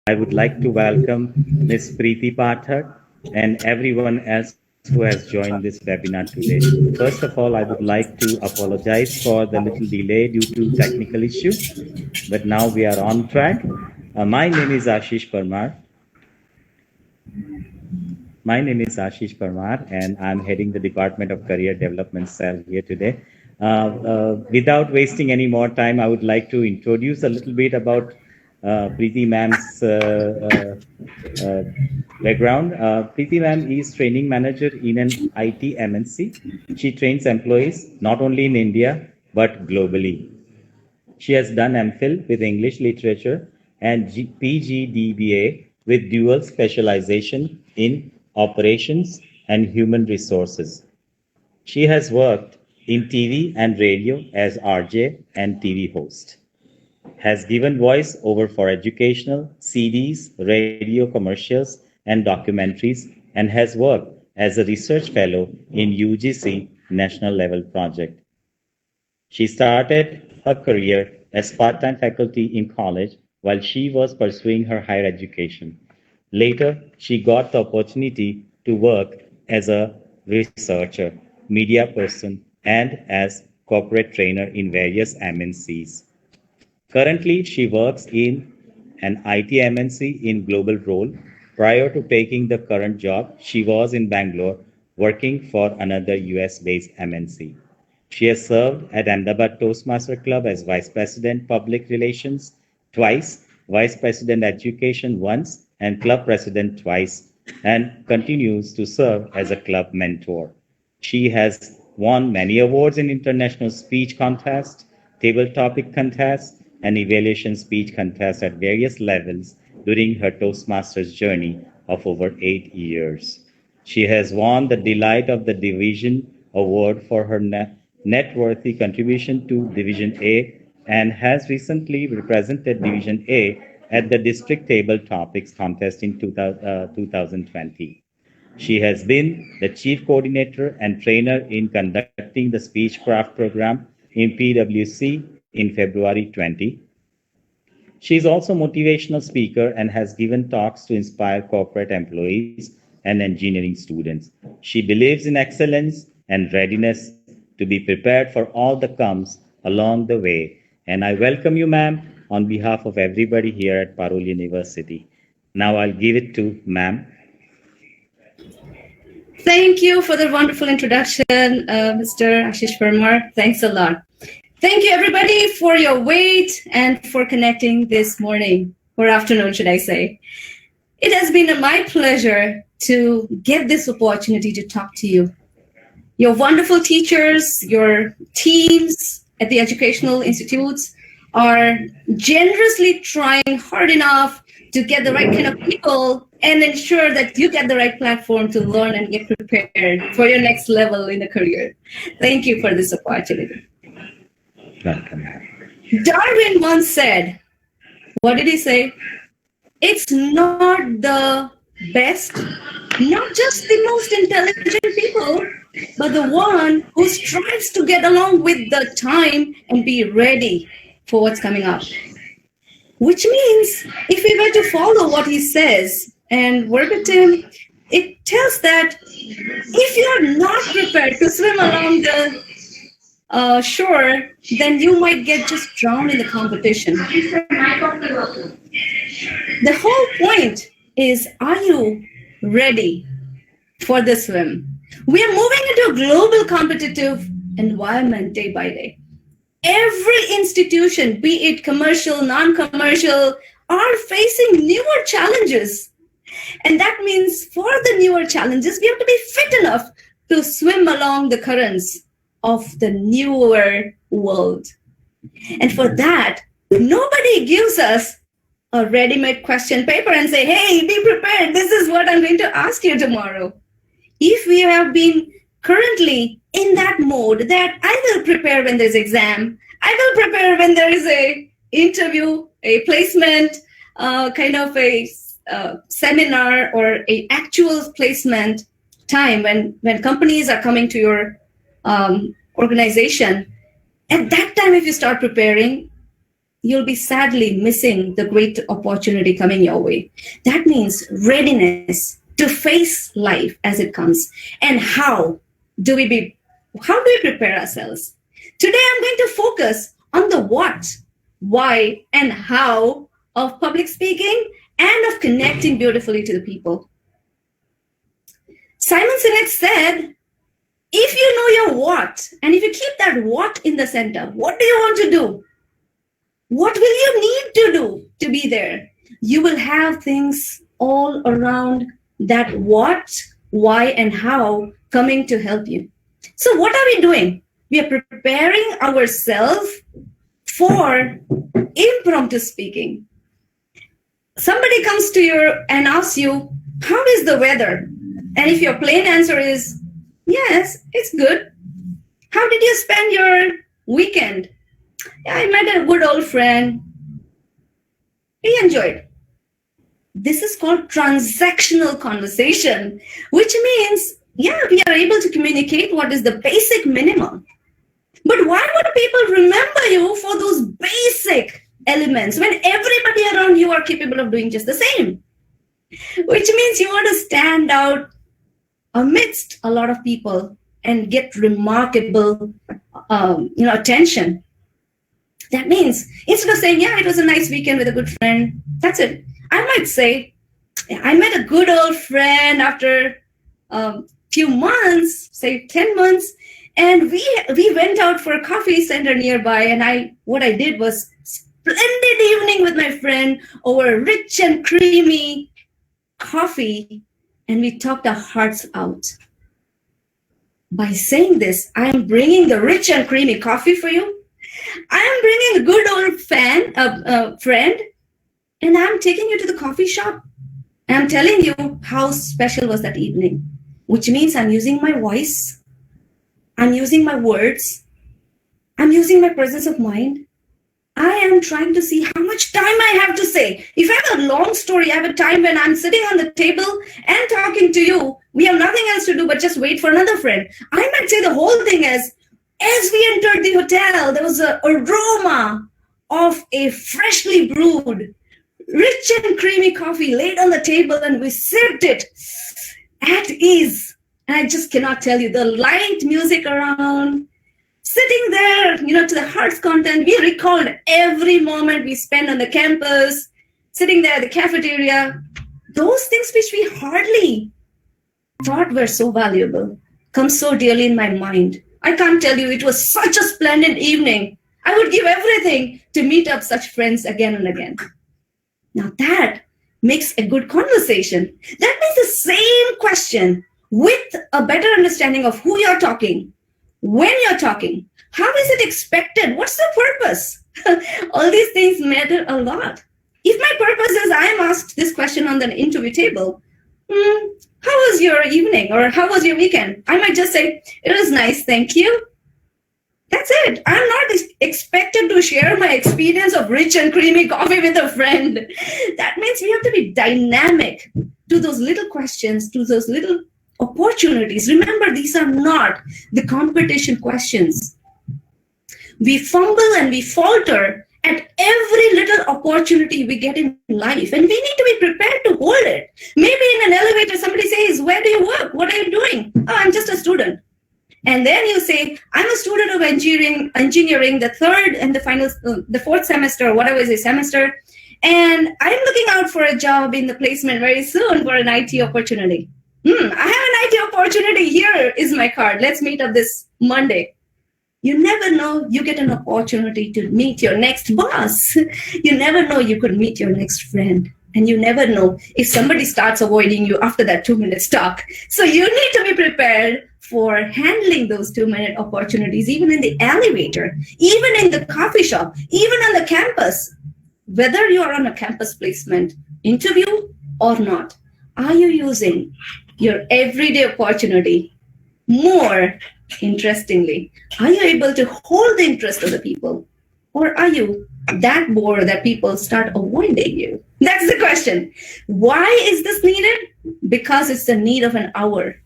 I would like to welcome Ms. Preeti Pathak and everyone else who has joined this webinar today. First of all, I would like to apologize for the little delay due to technical issue, but now we are on track. My name is Ashish Parmar. My name is Ashish Parmar, and I'm heading the Department of Career Development Cell here today. Without wasting any more time, I would like to introduce a little bit about Preeti ma'am's background. Preeti ma'am is training manager in an IT MNC. She trains employees not only in India but globally. She has done MPhil with English Literature and PGDBA with dual specialization in operations and human resources. She has worked in TV and radio as RJ and TV host, has given voice over for educational CDs, radio commercials, and documentaries, and has worked as a research fellow in UGC national level project. She started her career as part-time faculty in college while she was pursuing her higher education. Later, she got the opportunity to work as a researcher, media person, and as corporate trainer in various MNCs. Currently, she works in an IT MNC in global role. Prior to taking the current job, she was in Bangalore working for another US-based MNC. She has served at Ahmedabad Toastmaster Club as Vice President Public Relations twice, Vice President Education once, and Club President twice, and continues to serve as a club mentor. She has won many awards in international speech contests, table topic contests, and evaluation speech contests at various levels during her Toastmasters journey of over 8 years. She has won the Delight of the Division Award for her net-worthy contribution to Division A and has recently represented Division A at the District Table Topics contest in 2020. She has been the chief coordinator and trainer in conducting the Speechcraft program in PwC in February 20. She is also a motivational speaker and has given talks to inspire corporate employees and engineering students. She believes in excellence and readiness to be prepared for all that comes along the way. And I welcome you, ma'am, on behalf of everybody here at Parul University. Now I'll give it to ma'am. Thank you for the wonderful introduction, Mr. Ashish Parmar. Thanks a lot. Thank you, everybody, for your wait and for connecting this morning, or afternoon, should I say. It has been my pleasure to get this opportunity to talk to you. Your wonderful teachers, your teams at the educational institutes are generously trying hard enough to get the right kind of people and ensure that you get the right platform to learn and get prepared for your next level in the career. Thank you for this opportunity. Welcome. Darwin once said, what did he say? It's not the best, not just the most intelligent people, but the one who strives to get along with the time and be ready for what's coming up. Which means if we were to follow what he says and verbatim, it tells that if you're not prepared to swim along the shore, then you might get just drowned in the competition. The whole point is, are you ready for the swim? We are moving into a global competitive environment day by day. Every institution, be it commercial, non-commercial, are facing newer challenges. And that means for the newer challenges, we have to be fit enough to swim along the currents of the newer world. And for that, nobody gives us a ready-made question paper and say, hey, be prepared. This is what I'm going to ask you tomorrow. If we have been currently in that mode that I will prepare when there's exam, I will prepare when there is a interview, a placement, kind of a seminar or a actual placement time when companies are coming to your organization. At that time, if you start preparing, you'll be sadly missing the great opportunity coming your way. That means readiness to face life as it comes. And do we prepare ourselves? Today I'm going to focus on the what, why, and how of public speaking and of connecting beautifully to the people. Simon Sinek said, if you know your what, and if you keep that what in the center, what do you want to do? What will you need to do to be there? You will have things all around that what, why, and how coming to help you. So what are we doing? We are preparing ourselves for impromptu speaking. Somebody comes to you and asks you, how is the weather? And if your plain answer is, yes, it's good. How did you spend your weekend? Yeah, I met a good old friend. We enjoyed. This is called transactional conversation, which means, yeah, we are able to communicate what is the basic minimum. But why would people remember you for those basic elements when everybody around you are capable of doing just the same? Which means you want to stand out amidst a lot of people and get remarkable attention. That means instead of saying, yeah, it was a nice weekend with a good friend, that's it. I might say, I met a good old friend after a few months, say 10 months, and we went out for a coffee center nearby, and what I did was splendid evening with my friend over rich and creamy coffee, and we talked our hearts out. By saying this, I am bringing the rich and creamy coffee for you. I am bringing a good old friend, and I'm taking you to the coffee shop. And I'm telling you how special was that evening, which means I'm using my voice, I'm using my words, I'm using my presence of mind. I am trying to see how much time I have to say. If I have a long story, I have a time when I'm sitting on the table and talking to you. We have nothing else to do but just wait for another friend. I might say the whole thing as we entered the hotel, there was an aroma of a freshly brewed, rich and creamy coffee laid on the table, and we sipped it at ease. And I just cannot tell you, the light music around, sitting there, to the heart's content. We recalled every moment we spent on the campus, sitting there at the cafeteria. Those things which we hardly thought were so valuable come so dearly in my mind. I can't tell you, it was such a splendid evening. I would give everything to meet up such friends again and again. Now that makes a good conversation. That means the same question with a better understanding of who you're talking, when you're talking, how is it expected? What's the purpose? All these things matter a lot. If my purpose is I am asked this question on the interview table, how was your evening or how was your weekend? I might just say, it was nice, thank you. That's it. I'm not expected to share my experience of rich and creamy coffee with a friend. That means we have to be dynamic to those little questions, to those little opportunities. Remember, these are not the competition questions. We fumble and we falter at every little opportunity we get in life, and we need to be prepared to hold it. Maybe in an elevator, somebody says, where do you work? What are you doing? Oh, I'm just a student. And then you say, I'm a student of engineering, the third and the fourth semester, or whatever is a semester, and I'm looking out for a job in the placement very soon for an IT opportunity. I have an IT opportunity. Here is my card. Let's meet up this Monday. You never know, you get an opportunity to meet your next boss. You never know, you could meet your next friend. And you never know if somebody starts avoiding you after that 2-minute talk. So you need to be prepared for handling those 2-minute opportunities, even in the elevator, even in the coffee shop, even on the campus. Whether you are on a campus placement interview or not, are you using your everyday opportunity more interestingly? Are you able to hold the interest of the people? Or are you that bored that people start avoiding you? That's the question. Why is this needed? Because it's the need of an hour.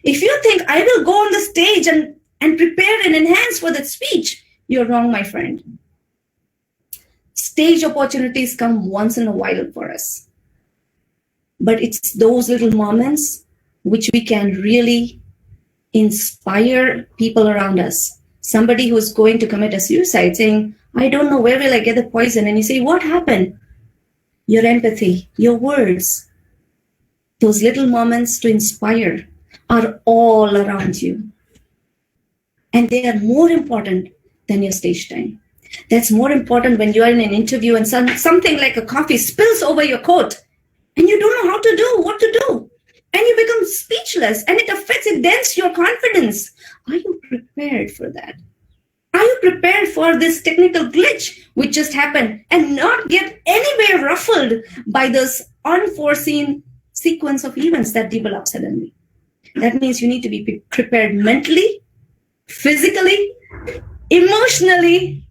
If you think I will go on the stage and prepare and enhance for that speech, you're wrong, my friend. Stage opportunities come once in a while for us. But it's those little moments which we can really inspire people around us. Somebody who's going to commit a suicide saying, I don't know, where will I get the poison? And you say, what happened? Your empathy, your words, those little moments to inspire are all around you. And they are more important than your stage time. That's more important when you are in an interview and something like a coffee spills over your coat and you don't know what to do. And you become speechless and it dents your confidence. Are you prepared for that? Are you prepared for this technical glitch which just happened and not get anywhere ruffled by this unforeseen sequence of events that develop suddenly? That means you need to be prepared mentally, physically, emotionally,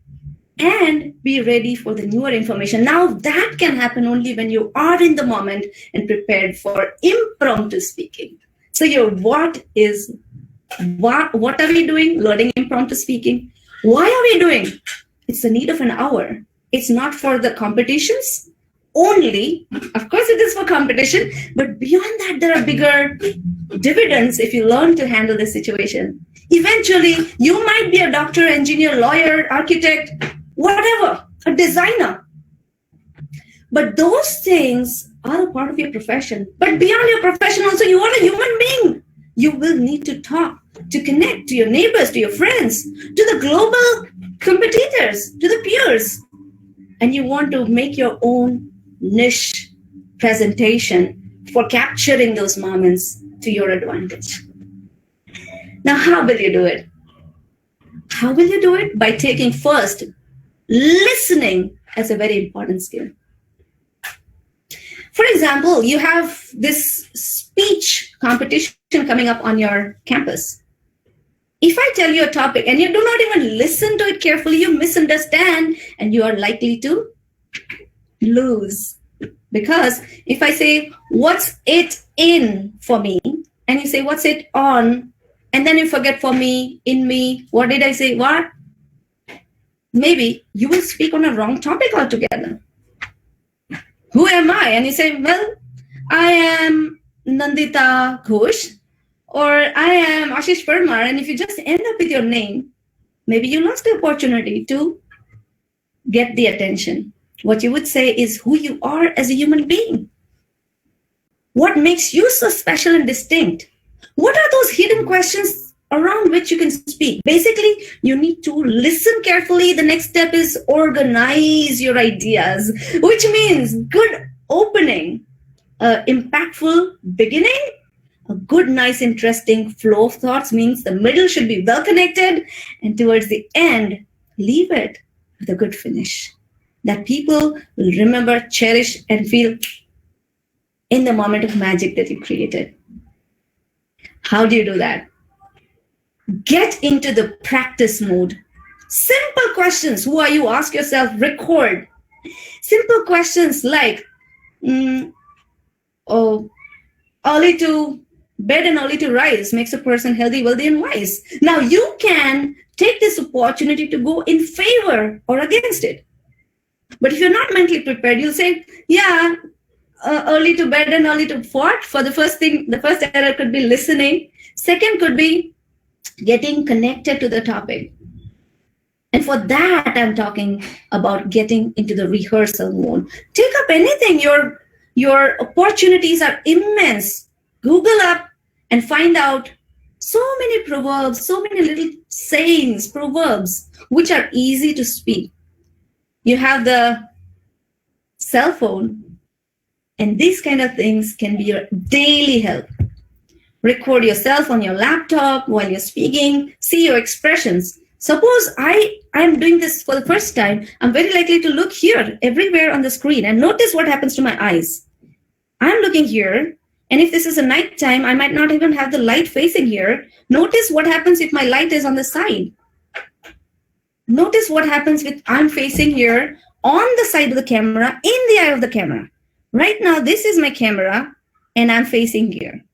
and be ready for the newer information. Now that can happen only when you are in the moment and prepared for impromptu speaking. So what are we doing? Learning impromptu speaking. Why are we doing? It's the need of an hour. It's not for the competitions only. Of course it is for competition, but beyond that, there are bigger dividends if you learn to handle the situation. Eventually, you might be a doctor, engineer, lawyer, architect, whatever, a designer. But those things are a part of your profession. But beyond your profession also, you are a human being. You will need to talk, to connect to your neighbors, to your friends, to the global competitors, to the peers. And you want to make your own niche presentation for capturing those moments to your advantage. Now, how will you do it? How will you do it? By taking first listening as a very important skill. For example, you have this speech competition coming up on your campus. If I tell you a topic and you do not even listen to it carefully, you misunderstand and you are likely to lose. Because if I say, what's it in for me? And you say, what's it on? And then you forget for me, in me, what did I say? What? Maybe you will speak on a wrong topic altogether. Who am I? And you say, well, I am Nandita Ghosh, or I am Ashish Parmar. And if you just end up with your name, maybe you lost the opportunity to get the attention. What you would say is who you are as a human being. What makes you so special and distinct? What are those hidden questions around which you can speak? Basically, you need to listen carefully. The next step is organize your ideas, which means good opening, impactful beginning, a good, nice, interesting flow of thoughts means the middle should be well connected, and towards the end, leave it with a good finish that people will remember, cherish, and feel in the moment of magic that you created. How do you do that? Get into the practice mode. Simple questions. Who are you? Ask yourself, record. Simple questions like, early to bed and early to rise makes a person healthy, wealthy, and wise. Now you can take this opportunity to go in favor or against it. But if you're not mentally prepared, you'll say, yeah, early to bed and early to what? For the first thing, the first error could be listening. Second could be getting connected to the topic. And for that, I'm talking about getting into the rehearsal mode. Take up anything. Your opportunities are immense. Google up and find out so many proverbs, so many little sayings, proverbs, which are easy to speak. You have the cell phone, and these kind of things can be your daily help. Record yourself on your laptop while you're speaking. See your expressions. Suppose I'm doing this for the first time. I'm very likely to look here everywhere on the screen and notice what happens to my eyes. I'm looking here, and if this is a night time, I might not even have the light facing here. Notice what happens if my light is on the side. Notice what happens with I'm facing here on the side of the camera, in the eye of the camera. Right now, this is my camera, and I'm facing here.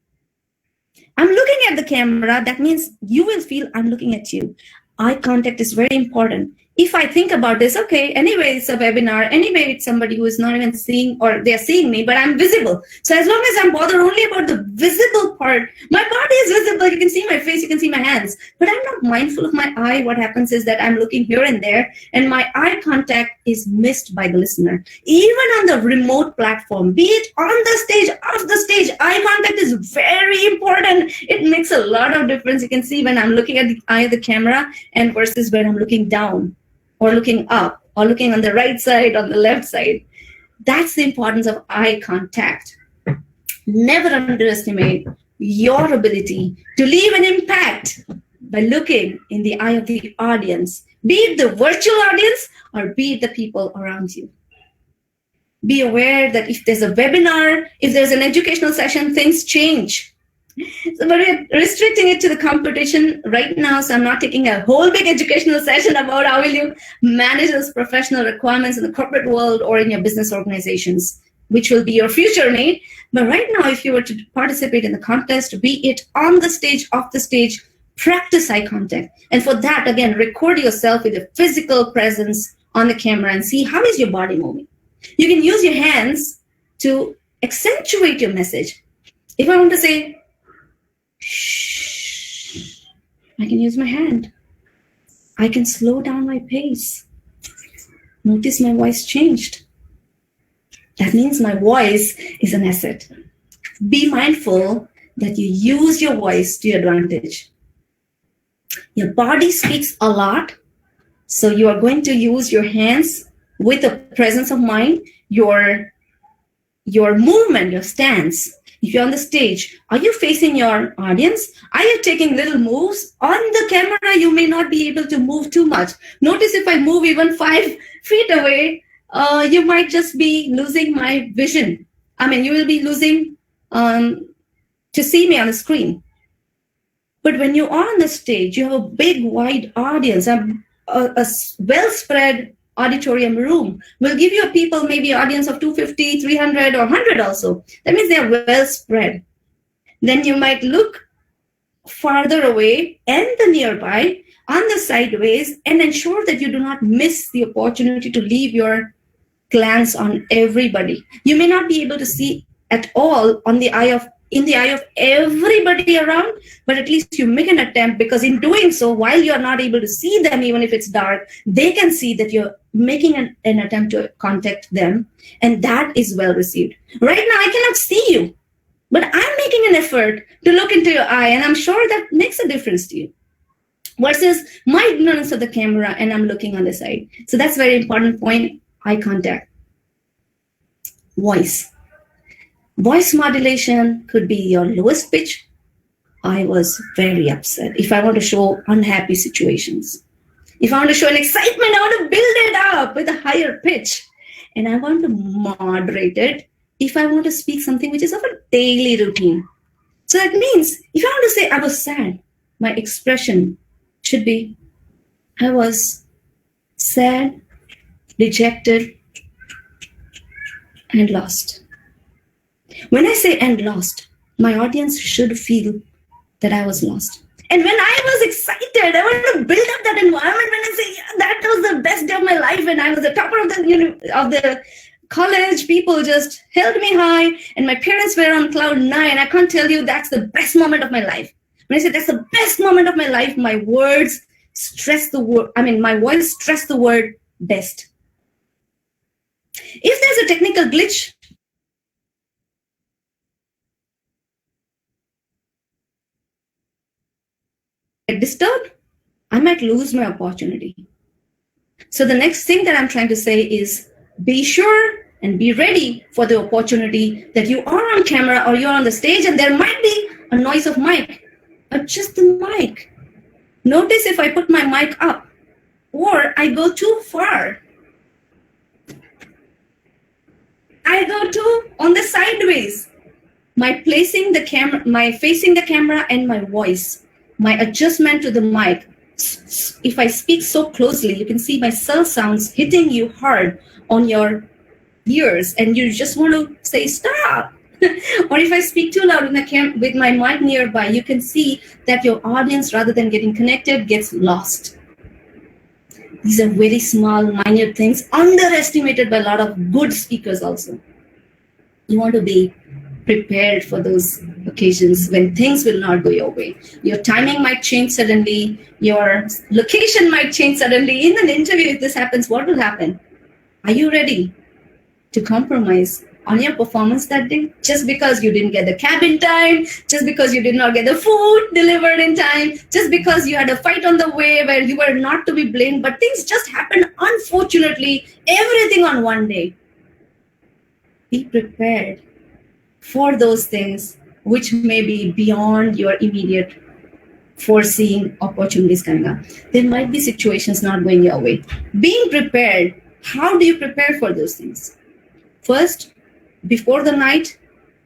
I'm looking at the camera. That means you will feel I'm looking at you. Eye contact is very important. if I think about this, okay, anyway, it's a webinar, anyway, it's somebody who is not even seeing, or they're seeing me, but I'm visible. So as long as I'm bothered only about the visible part, my body is visible. You can see my face, you can see my hands, but I'm not mindful of my eye. What happens is that I'm looking here and there, and my eye contact is missed by the listener. Even on the remote platform, be it on the stage, off the stage, eye contact is very important. It makes a lot of difference. You can see when I'm looking at the eye of the camera and versus when I'm looking down, or looking up, or looking on the right side, on the left side. That's the importance of eye contact. Never underestimate your ability to leave an impact by looking in the eye of the audience, be it the virtual audience or be it the people around you. Be aware that if there's a webinar, if there's an educational session, things change. So, but we're restricting it to the competition right now. So I'm not taking a whole big educational session about how will you manage those professional requirements in the corporate world or in your business organizations, which will be your future need. But right now, if you were to participate in the contest, be it on the stage, off the stage, practice eye contact. And for that, again, record yourself with a physical presence on the camera and see how is your body moving. You can use your hands to accentuate your message. If I want to say, shh, I can use my hand. I can slow down my pace. Notice my voice changed. That means my voice is an asset. Be mindful that you use your voice to your advantage. Your body speaks a lot, so you are going to use your hands with a presence of mind, your movement, your stance. If you're on the stage, are you facing your audience? Are you taking little moves? On the camera, you may not be able to move too much. Notice if I move even 5 feet away, you might just be losing my vision. I mean, you will be losing to see me on the screen. But when you are on the stage, you have a big, wide audience, a well-spread auditorium room will give you a people, maybe audience of 250, 300, or 100 also. That means they are well spread. Then you might look farther away and the nearby on the sideways and ensure that you do not miss the opportunity to leave your glance on everybody. You may not be able to see at all in the eye of everybody around, but at least you make an attempt, because in doing so, while you're not able to see them, even if it's dark, they can see that you're making an attempt to contact them, and that is well received. Right now, I cannot see you, but I'm making an effort to look into your eye, and I'm sure that makes a difference to you. Versus my ignorance of the camera, and I'm looking on the side. So that's a very important point, eye contact. Voice modulation could be your lowest pitch. I was very upset. If I want to show unhappy situations, if I want to show an excitement, I want to build it up with a higher pitch. And I want to moderate it if I want to speak something which is of a daily routine. So that means if I want to say I was sad, my expression should be, I was sad, dejected, and lost. When I say and lost, my audience should feel that I was lost. And when I was excited, I want to build up that environment. When I say, yeah, that was the best day of my life, and I was the topper of the college, people just held me high, and my parents were on cloud 9. I can't tell you that's the best moment of my life. When I say that's the best moment of my life, my words stress the word. My voice stress the word best. If there's a technical glitch, get disturbed, I might lose my opportunity. So the next thing that I'm trying to say is be sure and be ready for the opportunity that you are on camera or you're on the stage and there might be a noise of mic. Adjust the mic. Notice if I put my mic up or I go too far. I go too on the sideways. My facing the camera and my voice. My adjustment to the mic. If I speak so closely, you can see my cell sounds hitting you hard on your ears, and you just want to say stop. Or if I speak too loud with my mic nearby, you can see that your audience, rather than getting connected, gets lost. These are very small, minute things, underestimated by a lot of good speakers also. You want to be prepared for those occasions when things will not go your way. Your timing might change suddenly. Your location might change suddenly. In an interview, if this happens, what will happen? Are you ready to compromise on your performance that day just because you didn't get the cab in time, just because you did not get the food delivered in time, just because you had a fight on the way where you were not to be blamed, but things just happened, unfortunately, everything on one day? Be prepared for those things which may be beyond your immediate foreseeing opportunities coming up. There might be situations not going your way. Being prepared, how do you prepare for those things? First, before the night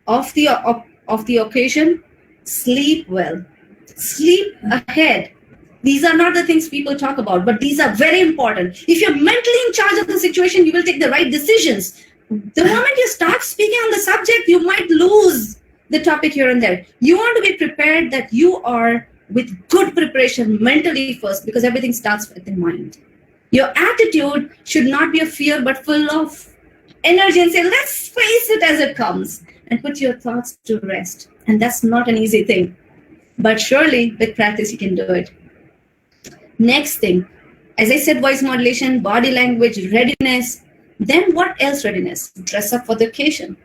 of the occasion, sleep well. Sleep ahead. These are not the things people talk about, but these are very important. If you're mentally in charge of the situation, you will take the right decisions. The moment you start speaking on the subject, you might lose the topic here and there. You want to be prepared that you are with good preparation mentally first, because everything starts with the mind. Your attitude should not be a fear, but full of energy and say, let's face it as it comes, and put your thoughts to rest. And that's not an easy thing, but surely with practice you can do it. Next thing, as I said, voice modulation, body language, readiness. Then what else readiness? Dress up for the occasion.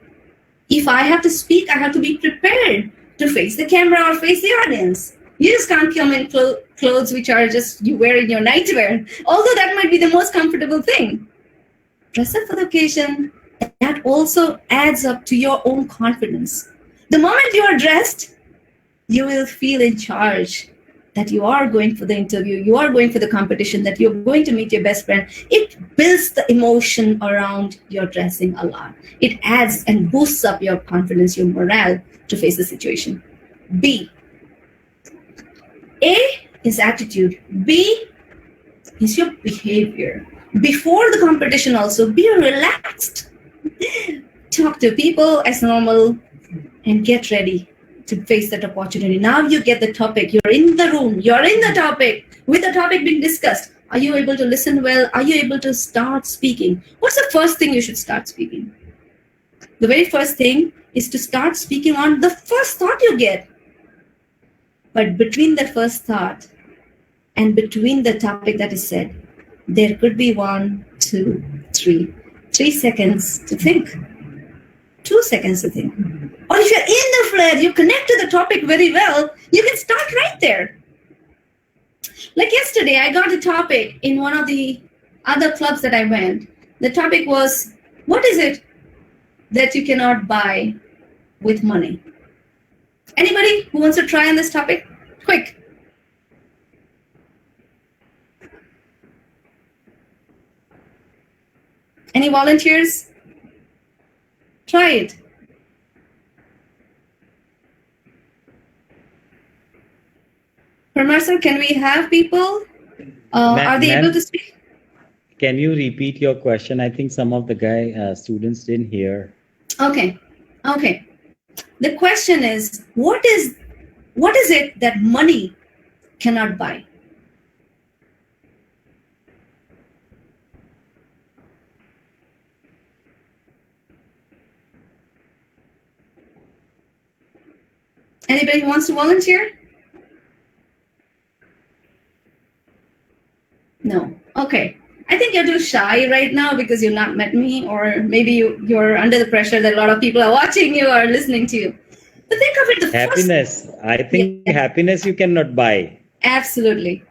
If I have to speak, I have to be prepared to face the camera or face the audience. You just can't come in clothes which are just you wear in your nightwear, although that might be the most comfortable thing. Dress up for the occasion. That also adds up to your own confidence. The moment you are dressed, you will feel in charge that you are going for the interview, you are going for the competition, that you're going to meet your best friend. It builds the emotion around your dressing a lot. It adds and boosts up your confidence, your morale to face the situation. B. A is attitude. B is your behavior. Before the competition also, be relaxed. Talk to people as normal and get ready to face that opportunity. Now you get the topic. You're in the room. You're in the topic. With the topic being discussed, are you able to listen well? Are you able to start speaking? What's the first thing you should start speaking? The very first thing is to start speaking on the first thought you get. But between the first thought and between the topic that is said, there could be 1, 2, 3 seconds to think. 2 seconds to think. Or if you're in the flare, you connect to the topic very well, you can start right there. Like yesterday, I got a topic in one of the other clubs that I went. The topic was, what is it that you cannot buy with money? Anybody who wants to try on this topic? Quick. Any volunteers? Try it. Rehearsal, can we have people? Are they able to speak? Can you repeat your question? I think some of the students didn't hear. Okay. The question is, what is it that money cannot buy? Anybody who wants to volunteer? No. Okay. I think you're too shy right now because you've not met me, or maybe you're under the pressure that a lot of people are watching you or listening to you. But think of it, happiness. I think happiness you cannot buy. Absolutely.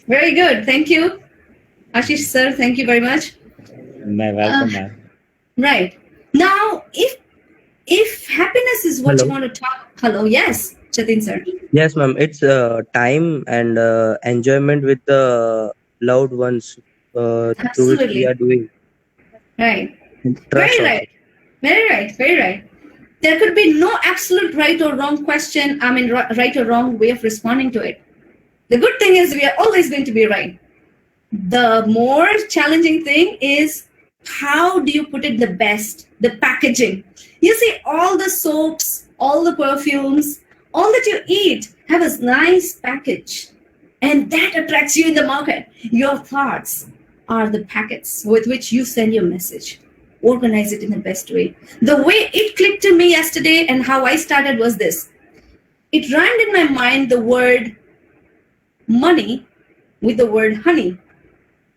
Very good. Thank you. Ashish sir, thank you very much. My welcome, ma'am. Right. Now, if happiness is what you want to talk, hello, yes, Jatin sir. Yes, ma'am. It's time and enjoyment with the loved ones to which we are doing. Right. Very right. There could be no absolute right or wrong question. I mean, right or wrong way of responding to it. The good thing is we are always going to be right. The more challenging thing is, how do you put it the best? The packaging. You see, all the soaps, all the perfumes, all that you eat have a nice package. And that attracts you in the market. Your thoughts are the packets with which you send your message. Organize it in the best way. The way it clicked to me yesterday and how I started was this. It rhymed in my mind the word money with the word honey.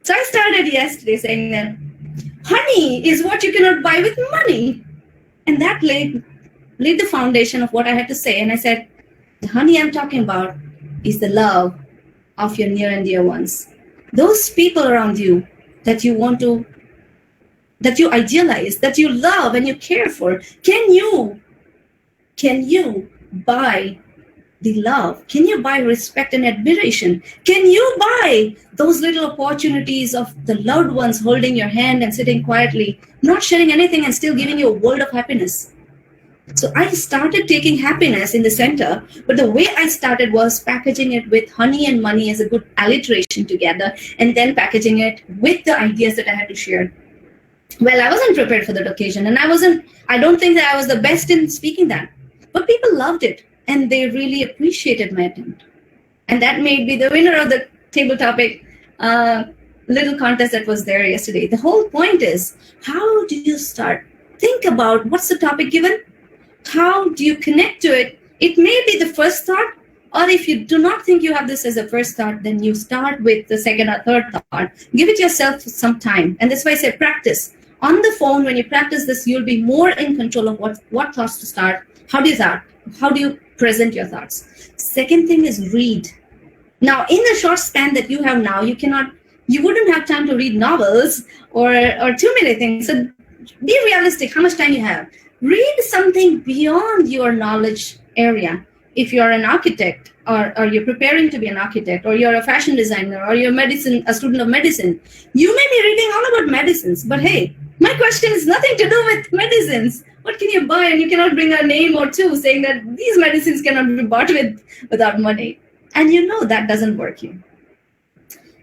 So I started yesterday saying that honey is what you cannot buy with money. And that laid the foundation of what I had to say. And I said, the honey I'm talking about is the love of your near and dear ones. Those people around you that you want to, that you idealize, that you love and you care for. Can you buy the love? Can you buy respect and admiration? Can you buy those little opportunities of the loved ones holding your hand and sitting quietly, not sharing anything and still giving you a world of happiness? So I started taking happiness in the center, but the way I started was packaging it with honey and money as a good alliteration together, and then packaging it with the ideas that I had to share. Well, I wasn't prepared for that occasion, and I don't think that I was the best in speaking that, but people loved it, and they really appreciated my attempt. And that made me the winner of the table topic little contest that was there yesterday. The whole point is, how do you start? Think about what's the topic given? How do you connect to it? It may be the first thought, or if you do not think you have this as a first thought, then you start with the second or third thought. Give it yourself some time. And that's why I say practice. On the phone, when you practice this, you'll be more in control of what thoughts to start. How do you start? How do you present your thoughts? Second thing is read. Now, in the short span that you have now, you wouldn't have time to read novels or too many things. So be realistic, how much time you have. Read something beyond your knowledge area. If you're an architect or you're preparing to be an architect, or you're a fashion designer, or you're a student of medicine, you may be reading all about medicines. But hey, my question is nothing to do with medicines. What can you buy? And you cannot bring a name or two saying that these medicines cannot be bought without money. And you know that doesn't work here.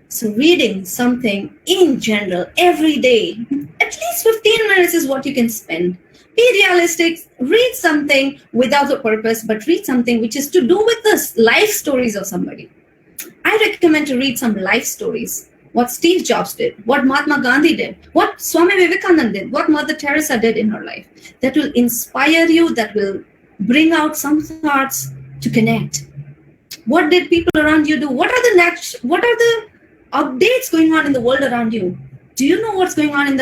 So reading something in general every day, at least 15 minutes is what you can spend. Be realistic, read something without a purpose, but read something which is to do with the life stories of somebody. I recommend to read some life stories. What Steve Jobs did, what Mahatma Gandhi did, what Swami Vivekananda did, what Mother Teresa did in her life. That will inspire you, that will bring out some thoughts to connect. What did people around you do? What are the updates going on in the world around you? Do you know what's going on in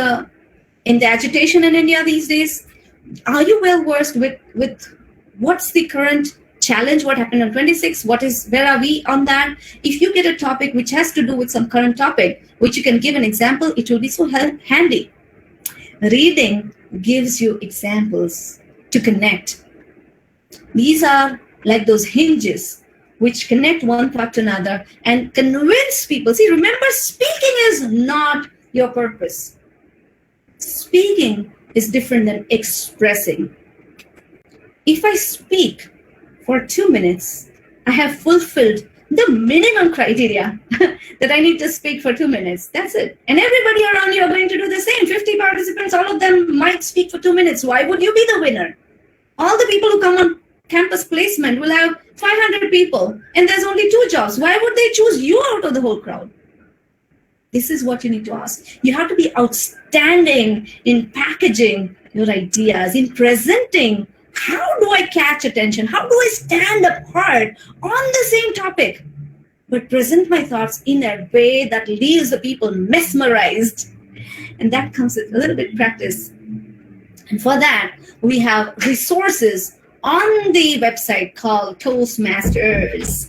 the agitation in India these days? Are you well versed with what's the current challenge? What happened on 26? Where are we on that? If you get a topic which has to do with some current topic, which you can give an example, it will be so handy. Reading gives you examples to connect. These are like those hinges which connect one thought to another and convince people. See, remember, speaking is not your purpose. Speaking is different than expressing. If I speak for 2 minutes, I have fulfilled the minimum criteria that I need to speak for 2 minutes. That's it. And everybody around you are going to do the same. 50 participants, all of them might speak for 2 minutes. Why would you be the winner? All the people who come on campus placement will have 500 people, and there's only 2 jobs. Why would they choose you out of the whole crowd? This is what you need to ask. You have to be outstanding in packaging your ideas, in presenting. How do I catch attention? How do I stand apart on the same topic, but present my thoughts in a way that leaves the people mesmerized? And that comes with a little bit of practice. And for that, we have resources on the website called Toastmasters.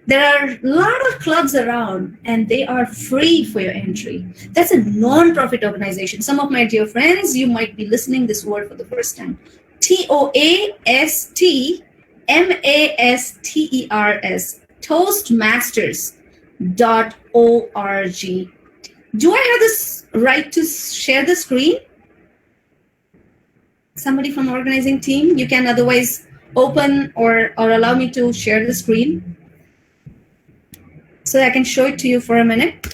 There are a lot of clubs around, and they are free for your entry. That's a non-profit organization. Some of my dear friends, you might be listening this word for the first time. Toastmasters, toastmasters.org. Do I have this right to share the screen? Somebody from organizing team, you can otherwise open or allow me to share the screen so I can show it to you for a minute.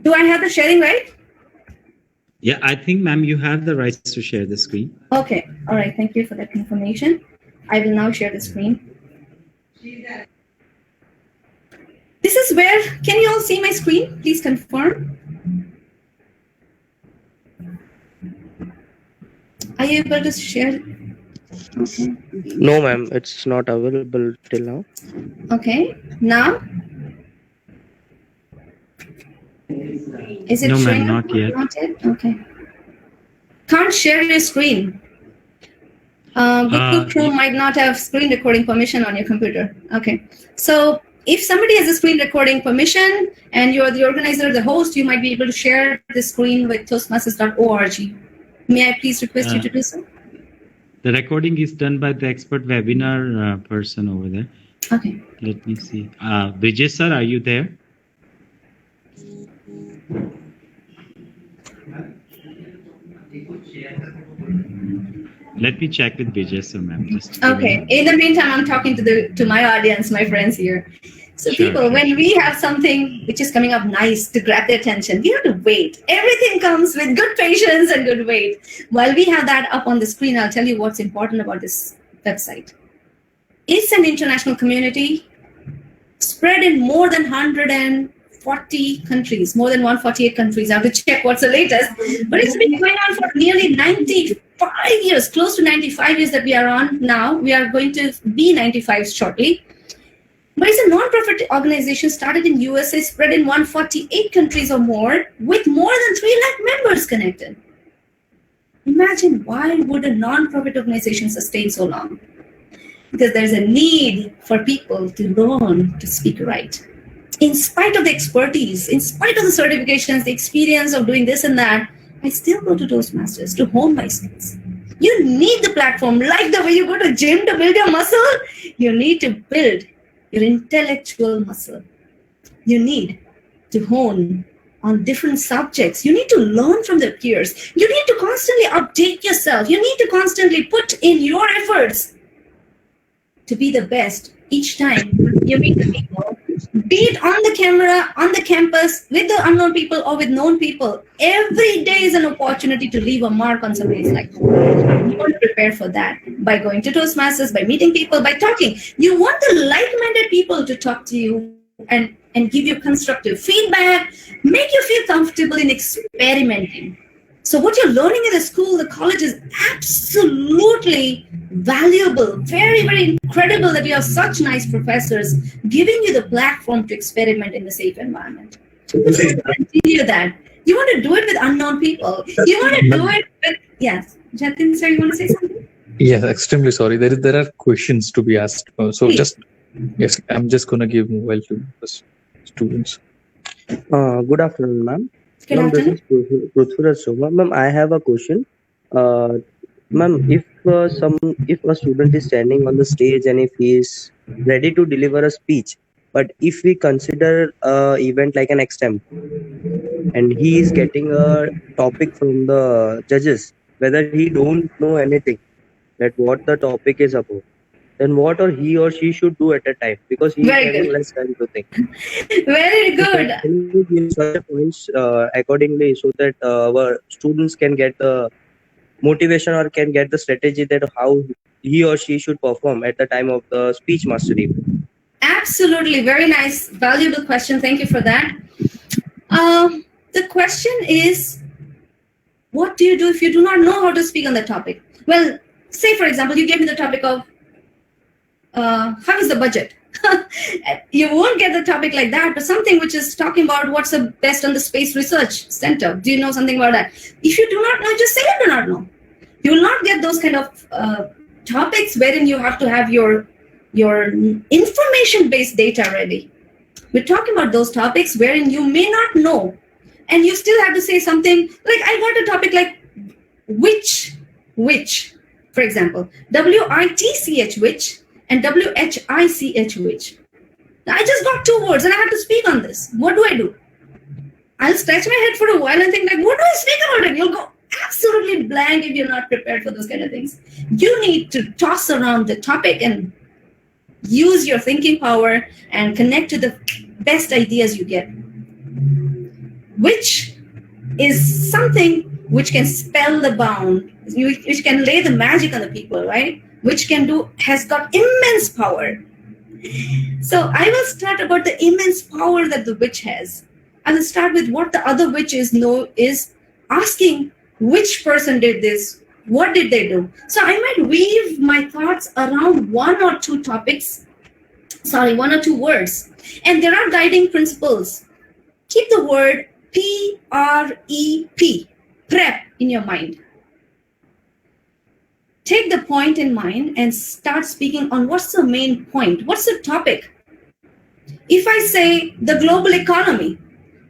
Do I have the sharing right? Yeah, I think, ma'am, you have the rights to share the screen. Okay. All right. Thank you for that confirmation. I will now share the screen. This is where, can you all see my screen? Please confirm. Are you able to share? Okay. No, ma'am, it's not available till now. Okay. Now? Is it No, ma'am, showing? not yet. Not yet? Okay. Can't share your screen. Google Chrome might not have screen recording permission on your computer. Okay. So if somebody has a screen recording permission and you're the organizer, the host, you might be able to share the screen with toastmasters.org. May I please request you to do so? The recording is done by the expert webinar person over there. Okay. Let me see. Vijay sir, are you there? Let me check with Vijay sir, ma'am. Okay. In the meantime, I'm talking to my audience, my friends here. So Sure. people, when we have something which is coming up nice to grab their attention, we have to wait. Everything comes with good patience and good wait. While we have that up on the screen, I'll tell you what's important about this website. It's an international community spread in more than 140 countries, more than 148 countries. I have to check what's the latest. But it's been going on for nearly 95 years, close to 95 years that we are on now. We are going to be 95 shortly. But it's a non-profit organization started in USA, spread in 148 countries or more, with more than 3 lakh members connected. Imagine, why would a non-profit organization sustain so long? Because there's a need for people to learn to speak right. In spite of the expertise, in spite of the certifications, the experience of doing this and that, I still go to Toastmasters to hone my skills. You need the platform, like the way you go to gym to build your muscle, you need to build your intellectual muscle. You need to hone on different subjects. You need to learn from the peers. You need to constantly update yourself. You need to constantly put in your efforts to be the best each time you meet the people. Be it on the camera, on the campus, with the unknown people or with known people. Every day is an opportunity to leave a mark on somebody's life. You want to prepare for that by going to Toastmasters, by meeting people, by talking. You want the like-minded people to talk to you and give you constructive feedback, make you feel comfortable in experimenting. So what you're learning in the school, the college is absolutely valuable, very, very incredible that you have such nice professors giving you the platform to experiment in the safe environment. But you want to continue that. You want to do it with unknown people. You want to do it with, yes. Jatin, sir, you want to say something? Yeah, extremely sorry. There are questions to be asked. So Please. yes, I'm just gonna give mobile to the students. Good afternoon, ma'am. Good Ma'am, afternoon. this is Prithviraj Soma. Ma'am, I have a question. Ma'am, if a student is standing on the stage and if he is ready to deliver a speech, but if we consider event like an exam and he is getting a topic from the judges, whether he don't know anything that what the topic is about, then what or he or she should do at a time, because he is Very having good. less time to think. Very So good. can you give such points accordingly so that our students can get the motivation or can get the strategy that how he or she should perform at the time of the speech mastery? Absolutely. Very nice, valuable question. Thank you for that. The question is, what do you do if you do not know how to speak on the topic? Well, say, for example, you gave me the topic of how is the budget? You won't get the topic like that, but something which is talking about what's the best on the Space Research Center. Do you know something about that? If you do not know, just say you do not know. You will not get those kind of topics wherein you have to have your information-based data ready. We're talking about those topics wherein you may not know, and you still have to say something like, I got a topic like which, for example, WITCH which, and WHICH which. Now, I just got 2 words and I have to speak on this. What do? I'll scratch my head for a while and think like, what do I speak about it? You'll go absolutely blank if you're not prepared for those kind of things. You need to toss around the topic and use your thinking power and connect to the best ideas you get. Which is something which can spell the bound, which can lay the magic on the people, right? Which has got immense power. So I will start about the immense power that the witch has. I will start with what the other witch is asking which person did this, what did they do. So I might weave my thoughts around one or two words. And there are guiding principles. Keep the word PREP, prep, in your mind. Take the point in mind and start speaking on what's the main point, what's the topic. If I say the global economy,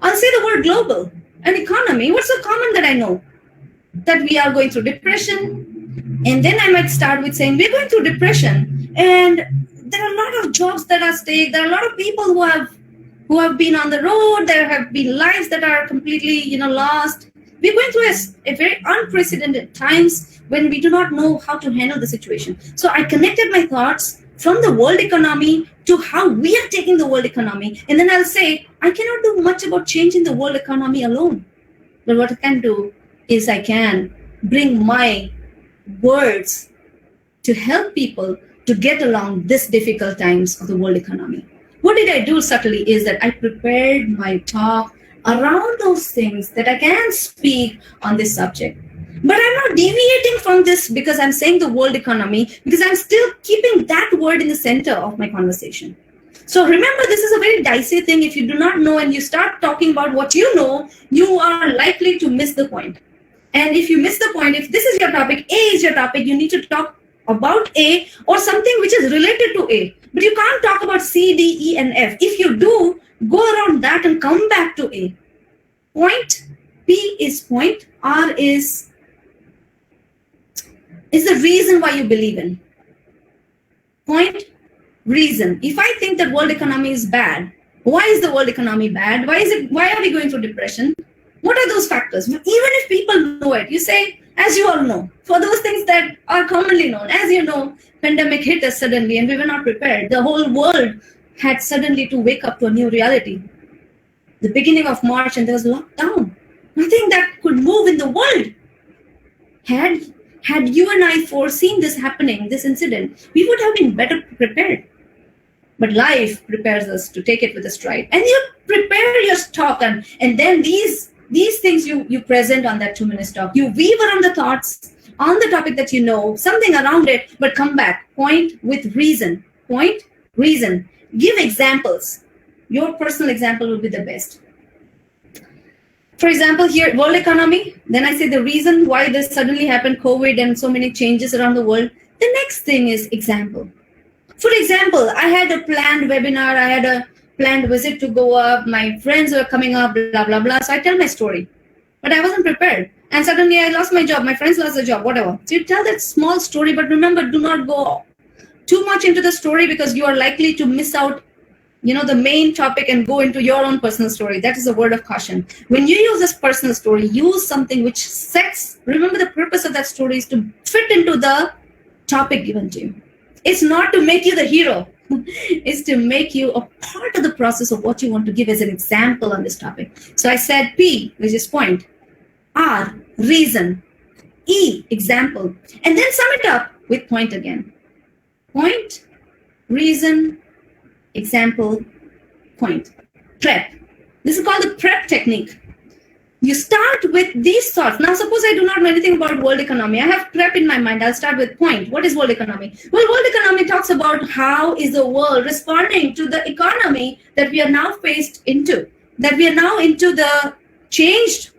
I'll say the word global. An economy, what's the common that I know? That we are going through depression. And then I might start with saying we're going through depression and there are a lot of jobs that are at stake. There are a lot of people who have been on the road. There have been lives that are completely, lost. We're going through a very unprecedented times when we do not know how to handle the situation. So I connected my thoughts from the world economy to how we are taking the world economy. And then I'll say, I cannot do much about changing the world economy alone. But what I can do is I can bring my words to help people to get along this difficult times of the world economy. What did I do subtly is that I prepared my talk around those things that I can speak on this subject. But I'm not deviating from this because I'm saying the world economy, because I'm still keeping that word in the center of my conversation. So remember, this is a very dicey thing. If you do not know and you start talking about what you know, you are likely to miss the point. And if you miss the point, if this is your topic, A is your topic, you need to talk about A or something which is related to A. But you can't talk about C, D, E, and F. If you do, go around that and come back to A. Point, P is point, R is the reason why you believe in. Point, reason. If I think that world economy is bad, why is the world economy bad? Why are we going through depression? What are those factors? Even if people know it, you say, as you all know, for those things that are commonly known, as you know, pandemic hit us suddenly and we were not prepared. The whole world had suddenly to wake up to a new reality. The beginning of March and there was lockdown. Nothing that could move in the world. Had you and I foreseen this happening, this incident, we would have been better prepared. But life prepares us to take it with a stride. And you prepare your talk and then these things you present on that 2 minutes talk. You weave around the thoughts on the topic that you know, something around it, but come back. Point with reason. Point, reason. Give examples. Your personal example will be the best. For example, here, world economy. Then I say the reason why this suddenly happened, COVID and so many changes around the world. The next thing is example. For example, I had a planned webinar. I had a planned visit to Goa. My friends were coming up, blah, blah, blah. So I tell my story. But I wasn't prepared. And suddenly I lost my job. My friends lost their job, whatever. So you tell that small story, but remember, do not go too much into the story because you are likely to miss out the main topic and go into your own personal story. That is a word of caution. When you use this personal story, use something which remember the purpose of that story is to fit into the topic given to you. It's not to make you the hero. It's to make you a part of the process of what you want to give as an example on this topic. So I said P, which is point. R, reason. E, example. And then sum it up with point again. Point, reason, example, point. Prep. This is called the prep technique. You start with these thoughts. Now, suppose I do not know anything about world economy. I have prep in my mind. I'll start with point. What is world economy? Well, world economy talks about how is the world responding to the economy that we are now faced into, that we are now into the changed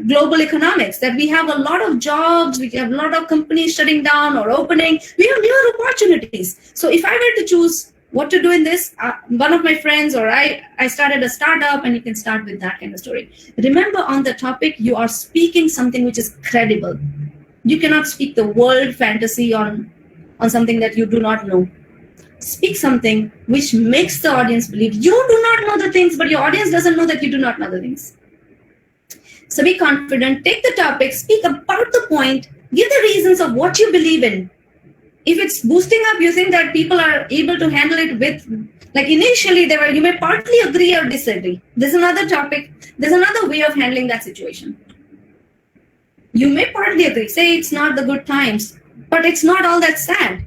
global economics, that we have a lot of jobs, we have a lot of companies shutting down or opening. We have newer opportunities. So if I were to choose what to do in this, one of my friends or I started a startup, and you can start with that kind of story. Remember, on the topic, you are speaking something which is credible. You cannot speak the world fantasy on something that you do not know. Speak something which makes the audience believe you do not know the things, but your audience doesn't know that you do not know the things. So be confident, take the topic, speak about the point, give the reasons of what you believe in. If it's boosting up, you think that people are able to handle it with, like initially you may partly agree or disagree. There's another topic. There's another way of handling that situation. You may partly agree, say it's not the good times, but it's not all that sad.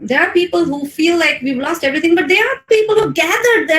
There are people who feel like we've lost everything, but there are people who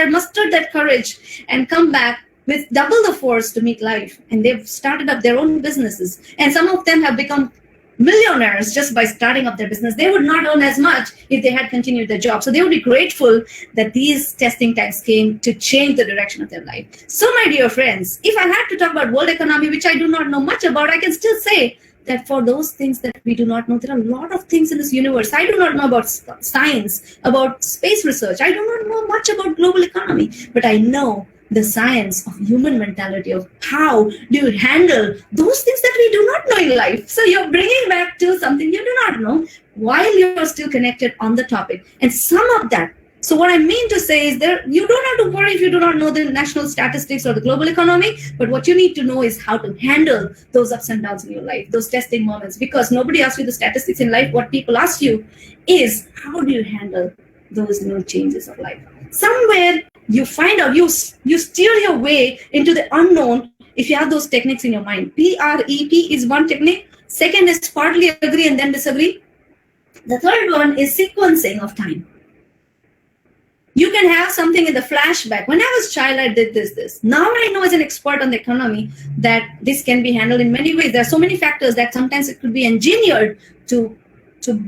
mustered that courage and come back with double the force to meet life. And they've started up their own businesses. And some of them have become millionaires just by starting up their business. They would not earn as much if they had continued their job. So they would be grateful that these testing times came to change the direction of their life. So my dear friends, if I had to talk about world economy, which I do not know much about, I can still say that for those things that we do not know, there are a lot of things in this universe. I do not know about science, about space research. I do not know much about global economy, but I know the science of human mentality, of how do you handle those things that we do not know in life. So you're bringing back to something you do not know while you're still connected on the topic, and sum up that. So what I mean to say is that you don't have to worry if you do not know the national statistics or the global economy, but what you need to know is how to handle those ups and downs in your life, those testing moments, because nobody asks you the statistics in life. What people ask you is, how do you handle those new changes of life? Somewhere you find out, you steer your way into the unknown if you have those techniques in your mind. PREP is one technique. Second is partly agree and then disagree. The third one is sequencing of time. You can have something in the flashback. When I was a child, I did this. Now I know as an expert on the economy that this can be handled in many ways. There are so many factors that sometimes it could be engineered to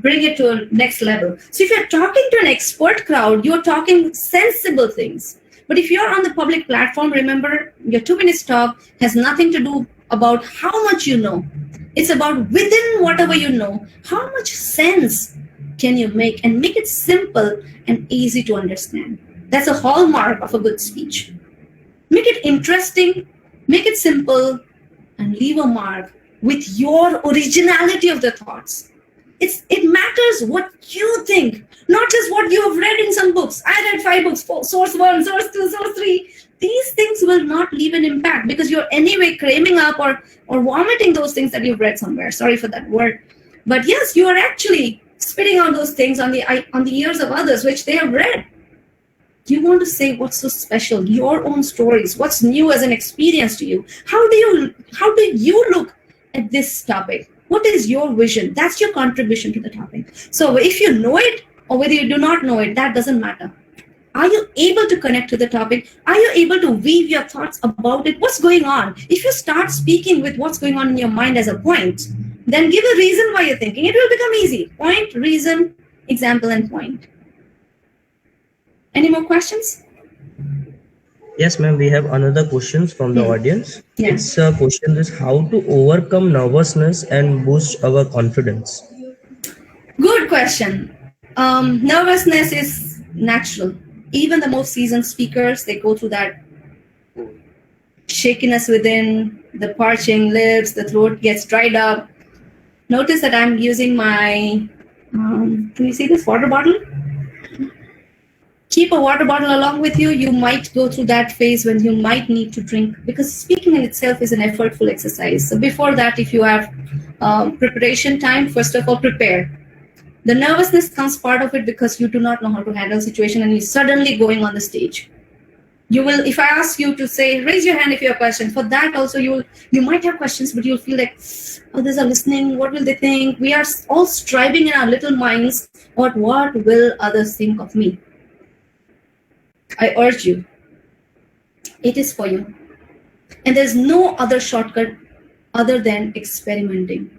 bring it to a next level. So if you're talking to an expert crowd, you're talking sensible things. But if you're on the public platform, remember, your 2 minutes talk has nothing to do about how much you know. It's about within whatever you know, how much sense can you make, and make it simple and easy to understand. That's a hallmark of a good speech. Make it interesting, make it simple, and leave a mark with your originality of the thoughts. It matters what you think, not just what you have read in some books. I read 5 books, source 1, source 2, source 3. These things will not leave an impact because you're anyway cramming up or vomiting those things that you've read somewhere. Sorry for that word. But yes, you are actually spitting out those things on the ears of others, which they have read. You want to say what's so special, your own stories, what's new as an experience to you. How do you look at this topic? What is your vision? That's your contribution to the topic. So if you know it or whether you do not know it, that doesn't matter. Are you able to connect to the topic? Are you able to weave your thoughts about it? What's going on? If you start speaking with what's going on in your mind as a point, then give a reason why you're thinking. It will become easy. Point, reason, example, and point. Any more questions? Yes, ma'am. We have another question from the audience. Yes. Its question is how to overcome nervousness and boost our confidence. Good question. Nervousness is natural. Even the most seasoned speakers, they go through that shakiness within, the parching lips, the throat gets dried up. Notice that I'm using my, can you see this water bottle? Keep a water bottle along with you. You might go through that phase when you might need to drink, because speaking in itself is an effortful exercise. So before that, if you have preparation time, first of all, prepare. The nervousness comes part of it because you do not know how to handle a situation and you're suddenly going on the stage. You will, if I ask you to say, raise your hand if you have questions. For that also, you might have questions, but you'll feel like others are listening. What will they think? We are all striving in our little minds about what will others think of me. I urge you, it is for you. And there's no other shortcut other than experimenting.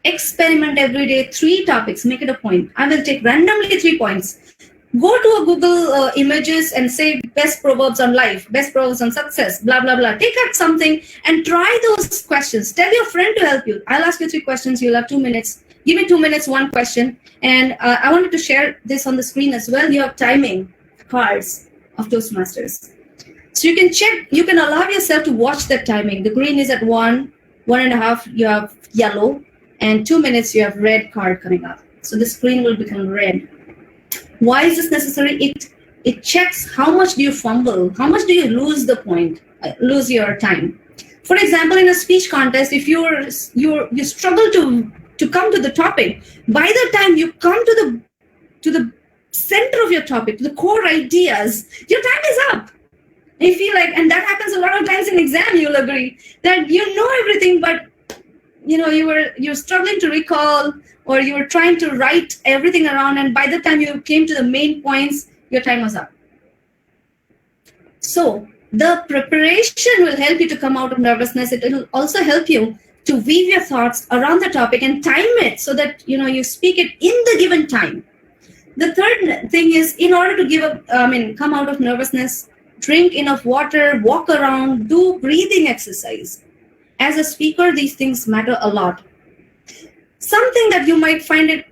Experiment every day, 3 topics, make it a point. I will take randomly 3 points. Go to a Google images and say best proverbs on life, best proverbs on success, blah, blah, blah. Take out something and try those questions. Tell your friend to help you. I'll ask you 3 questions. You'll have 2 minutes. Give me 2 minutes, 1 question. And I wanted to share this on the screen as well. You have timing cards of Toastmasters. So you can check, you can allow yourself to watch that timing. The green is at 1, 1.5, you have yellow, and 2 minutes you have red card coming up. So the screen will become red. Why is this necessary? It checks how much do you fumble, how much do you lose the point, lose your time. For example, in a speech contest, if you struggle to come to the topic, by the time you come to the center of your topic, to the core ideas, your time is up. You feel like, and that happens a lot of times in exam, you'll agree, that you know everything, but you're struggling to recall, or you were trying to write everything around, and by the time you came to the main points, your time was up. So the preparation will help you to come out of nervousness. It will also help you to weave your thoughts around the topic and time it so that you speak it in the given time. The third thing is, in order to come out of nervousness, drink enough water, walk around, do breathing exercise. As a speaker, these things matter a lot. Something that you might find it,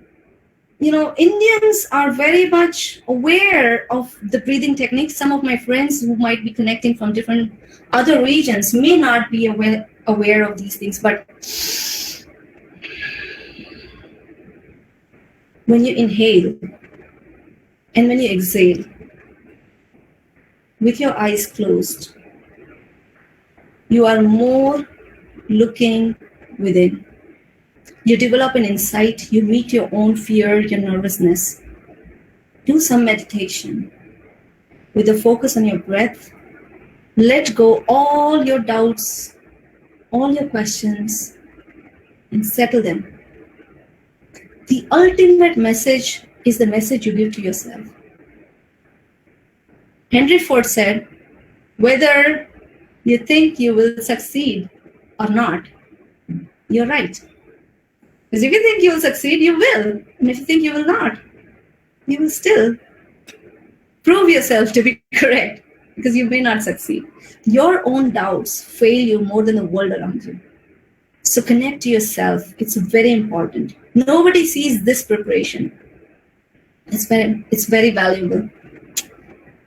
Indians are very much aware of the breathing techniques. Some of my friends who might be connecting from different other regions may not be aware of these things, but when you inhale and when you exhale, with your eyes closed, you are more looking within. You develop an insight, you meet your own fear, your nervousness. Do some meditation with a focus on your breath. Let go all your doubts, all your questions, and settle them. The ultimate message is the message you give to yourself. Henry Ford said, whether you think you will succeed or not, you're right. Because if you think you will succeed, you will. And if you think you will not, you will still prove yourself to be correct, because you may not succeed. Your own doubts fail you more than the world around you. So connect to yourself. It's very important. Nobody sees this preparation. It's very valuable.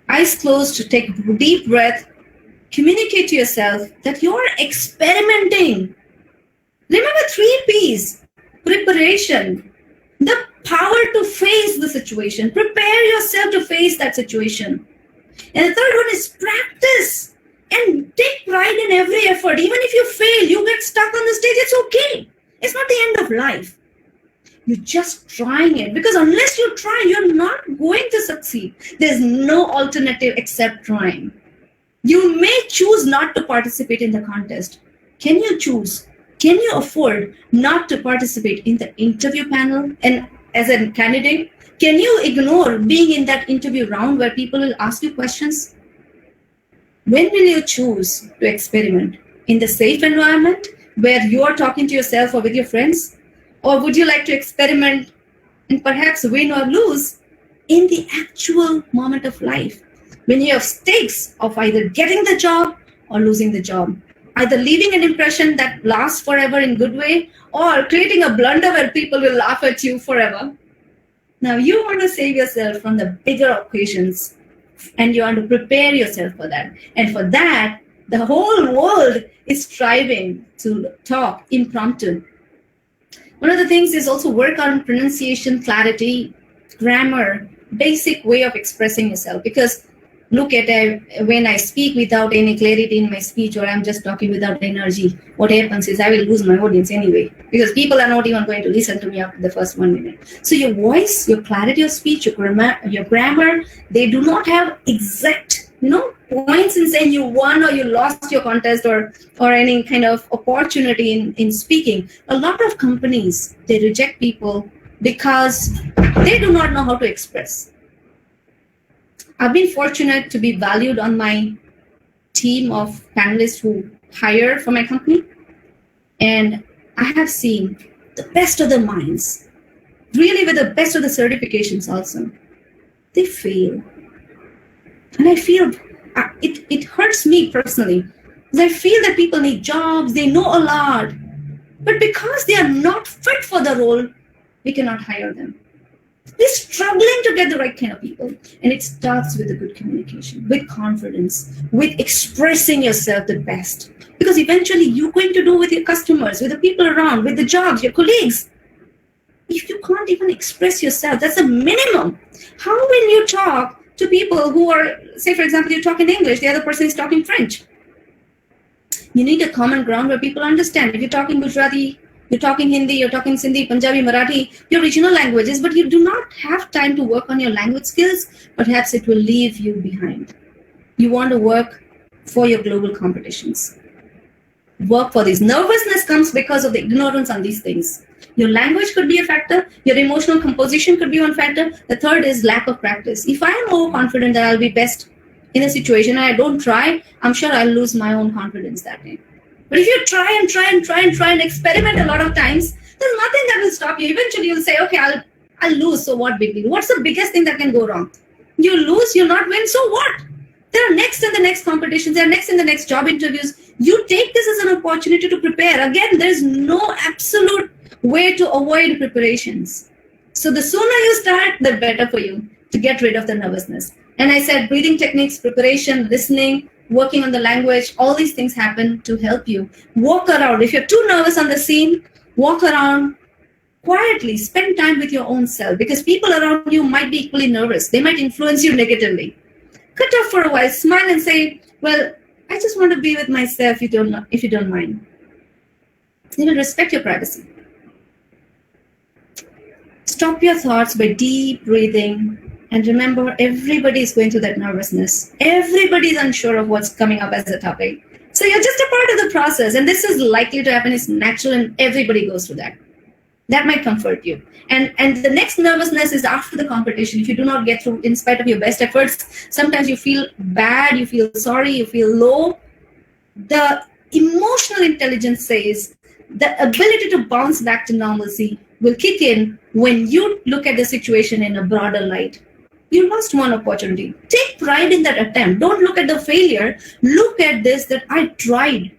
Eyes closed, to take a deep breath. Communicate to yourself that you're experimenting. Remember 3 P's. Preparation, the power to face the situation. Prepare yourself to face that situation. And the third one is practice and take pride in every effort. Even if you fail, you get stuck on the stage, it's okay. It's not the end of life. You're just trying it, because unless you try, you're not going to succeed. There's no alternative except trying. You may choose not to participate in the contest. Can you choose? Can you afford not to participate in the interview panel? And as a candidate, can you ignore being in that interview round where people will ask you questions? When will you choose to experiment? In the safe environment where you are talking to yourself or with your friends? Or would you like to experiment and perhaps win or lose in the actual moment of life, when you have stakes of either getting the job or losing the job? Either leaving an impression that lasts forever in good way, or creating a blunder where people will laugh at you forever. Now you want to save yourself from the bigger occasions, and you want to prepare yourself for that. And for that, the whole world is striving to talk impromptu. One of the things is also work on pronunciation, clarity, grammar, basic way of expressing yourself. Because look at when I speak without any clarity in my speech, or I'm just talking without energy, what happens is I will lose my audience anyway, because people are not even going to listen to me after the first 1 minute. So your voice, your clarity of speech, your grammar, they do not have exact, points in saying you won or you lost your contest or any kind of opportunity in speaking. A lot of companies, they reject people because they do not know how to express. I've been fortunate to be valued on my team of panelists who hire for my company. And I have seen the best of the minds, really with the best of the certifications also. They fail. And I feel it hurts me personally, because I feel that people need jobs, they know a lot, but because they are not fit for the role, we cannot hire them. We're struggling to get the right kind of people. And it starts with a good communication, with confidence, with expressing yourself the best. Because eventually you're going to do with your customers, with the people around, with the jobs, your colleagues. If you can't even express yourself, that's a minimum. How will you talk to people who are, say for example, you talk in English, the other person is talking French? You need a common ground where people understand. If you're talking Gujarati, you're talking Hindi, you're talking Sindhi, Punjabi, Marathi, your regional languages, but you do not have time to work on your language skills, perhaps it will leave you behind. You want to work for your global competitions. work for these. Nervousness comes because of the ignorance on these things. Your language could be a factor. Your emotional composition could be one factor. The third is lack of practice. If I am overconfident that I'll be best in a situation and I don't try, I'm sure I'll lose my own confidence that day. But if you try and experiment a lot of times, there's nothing that will stop you. Eventually you'll say, okay, I'll lose, so what big deal? What's the biggest thing that can go wrong? You lose, you'll not win, so what? There are next in the next competitions, there are next in the next job interviews. You take this as an opportunity to prepare. Again, there's no absolute way to avoid preparations. So the sooner you start, the better for you to get rid of the nervousness. And I said breathing techniques, preparation, listening, working on the language, all these things happen to help you. Walk around. If you're too nervous on the scene, walk around quietly. Spend time with your own self, because people around you might be equally nervous. They might influence you negatively. Cut off for a while, smile and say, well, I just want to be with myself if you don't mind. They will respect your privacy. Stop your thoughts by deep breathing. And remember, everybody is going through that nervousness. Everybody is unsure of what's coming up as a topic. So you're just a part of the process. And this is likely to happen. It's natural and everybody goes through that. That might comfort you. And the next nervousness is after the competition. If you do not get through in spite of your best efforts, sometimes you feel bad, you feel sorry, you feel low. The emotional intelligence says the ability to bounce back to normalcy will kick in when you look at the situation in a broader light. You lost one opportunity. Take pride in that attempt. Don't look at the failure. Look at this, that I tried.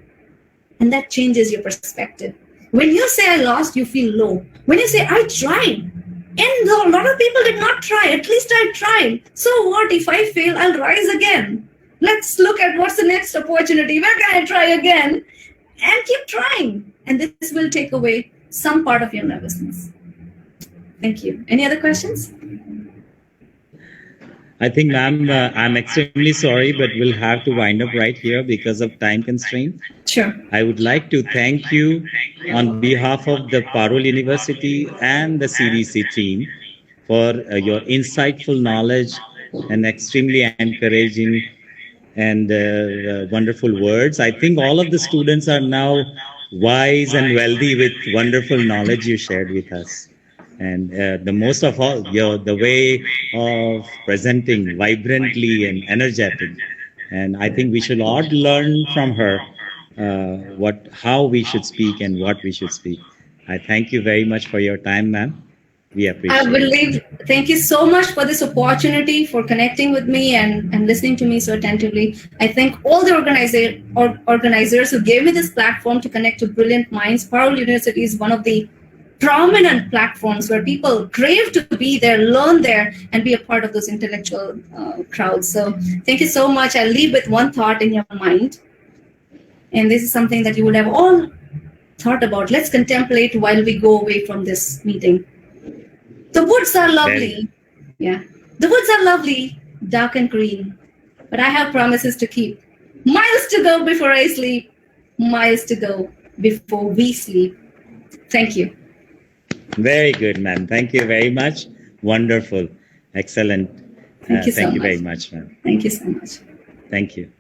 And that changes your perspective. When you say I lost, you feel low. When you say I tried, and a lot of people did not try, at least I tried. So what? If I fail, I'll rise again. Let's look at what's the next opportunity. Where can I try again? And keep trying. And this will take away some part of your nervousness. Thank you. Any other questions? I think, ma'am, I'm extremely sorry, but we'll have to wind up right here because of time constraint. Sure. I would like to thank you on behalf of the Parul University and the CDC team for your insightful knowledge and extremely encouraging and wonderful words. I think all of the students are now wise and wealthy with wonderful knowledge you shared with us. And the most of all, the way of presenting vibrantly and energetic. And I think we should all learn from her how we should speak and what we should speak. I thank you very much for your time, ma'am. We appreciate it. Thank you so much for this opportunity, for connecting with me and listening to me so attentively. I thank all the organizers who gave me this platform to connect to brilliant minds. Parul University is one of the prominent platforms where people crave to be there, learn there, and be a part of those intellectual crowds. So thank you so much. I'll leave with one thought in your mind. And this is something that you would have all thought about. Let's contemplate while we go away from this meeting. The woods are lovely. Yeah. The woods are lovely, dark and green. But I have promises to keep. Miles to go before I sleep. Miles to go before we sleep. Thank you. Very good, ma'am. Thank you very much. Wonderful. Excellent. Thank you so much. Very much, ma'am. Thank you so much. Thank you.